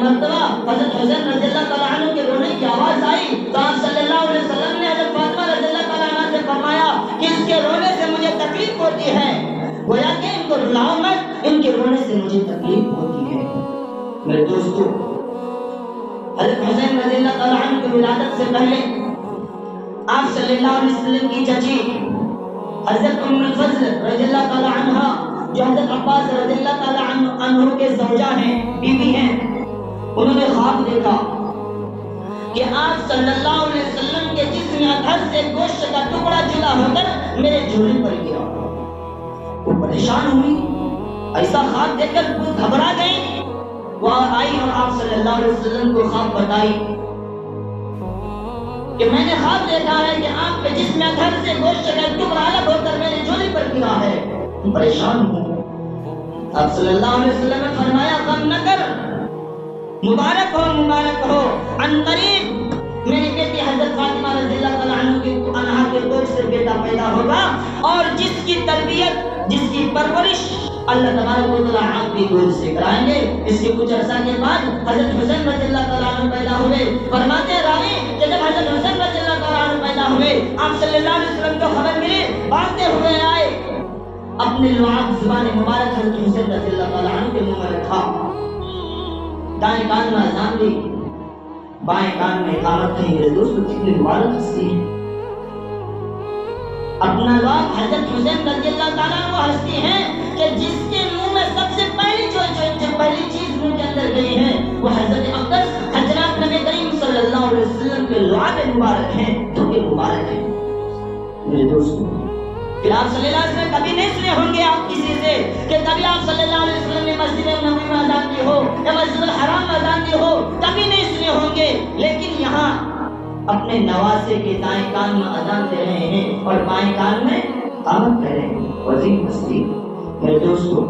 مرتبہ حضرت حسین رضی اللہ تعالیٰ عنہ کے رونے کی آواز آئی تو آپ صلی اللہ علیہ وسلم نے حضرت فاطمہ رضی اللہ تعالیٰ عنہ سے فرمایا کہ اس کے رونے سے مجھے تکلیف ہوتی ہے، گویا کہ ان کو رلاؤ مت، ان کے رونے سے مجھے تکلیف ہوتی ہے۔ میرے دوستو، حضرت حسین رضی اللہ تعالیٰ عنہ کی ولادت سے پہلے آپ صلی اللہ علیہ وسلم کی چچی حضرت ام الفضل رضی اللہ تعالیٰ عنہ، جو حضرت عباس رضی اللہ تعالیٰ عنہ کے زوجہ ہیں، بیوی ہیں، انہوں نے خواب دیکھا کہ آپ صلی اللہ علیہ وسلم کے جسم اطہر سے گوشت کا ٹکڑا جدا ہو کر میرے جھولے پر گرا۔ وہ پریشان ہوئی، ایسا خواب دیکھ کر گھبرا گئی، وہ آئی اور آپ صلی اللہ علیہ وسلم کو خواب بتائی کہ میں نے خواب دیکھا ہے کہ آپ کے جسم اطہر سے گوشت کا ٹکڑا الگ ہو کر میرے جھولے پر گرا ہے، پریشان ہوں۔ آپ صلی اللہ علیہ وسلم نے فرمایا غم نہ کر، مبارک ہو، عن قریب میری بیٹی حضرت فاطمہ رضی اللہ تعالیٰ عنہ کے کوکھ سے بیٹا پیدا ہوگا، اور جس کی تربیت، جس کی پرورش اللہ تبارک و تعالیٰ آپ کی گود سے کرائیں گے۔ اس کے کچھ عرصہ کے بعد حضرت حسین رضی اللہ تعالیٰ عنہ پیدا ہوئے۔ فرماتے ہیں راوی کہ جب حضرت حسین رضی اللہ تعالیٰ عنہ پیدا ہوئے، آپ صلی اللہ علیہ وسلم کو خبر ملی، بھاگتے ہوئے آئے، اپنے لعاب زبان مبارک حضرت حسین رضی اللہ تعالیٰ عنہ کے منہ میں رکھا، دائیں کان میں اذان دی، بائیں کان میں اقامت کی۔ میرے دوستو، کتنی مبارک ہستی ہے۔ اپنا لعاب حضرت حسین رضی اللہ تعالیٰ عنہ وہ ہستی ہیں کہ جس کے منہ میں سب سے پہلی جو پہلی چیز منہ کے اندر گئی ہے وہ حضرت اقدس حضرات نبی کریم صلی اللہ علیہ وسلم کے لعاب مبارک ہیں، تو یہ مبارک ہیں۔ میرے دوستو، پھر آپ صلی اللہ علیہ وسلم کبھی نہیں سنے ہوں گے آپ کسی سے کہ کبھی آپ صلی اللہ علیہ وسلم نے مسجد نبوی میں اذان دی ہو یا مسجد الحرام میں اذان دی ہو، کبھی نہیں سنے ہوں گے، لیکن یہاں اپنے نواسے کے دائیں کان میں اذان دے رہے ہیں اور بائیں کان میں اقامت کر رہے ہیں۔ عظیم ہستی۔ میرے دوستو،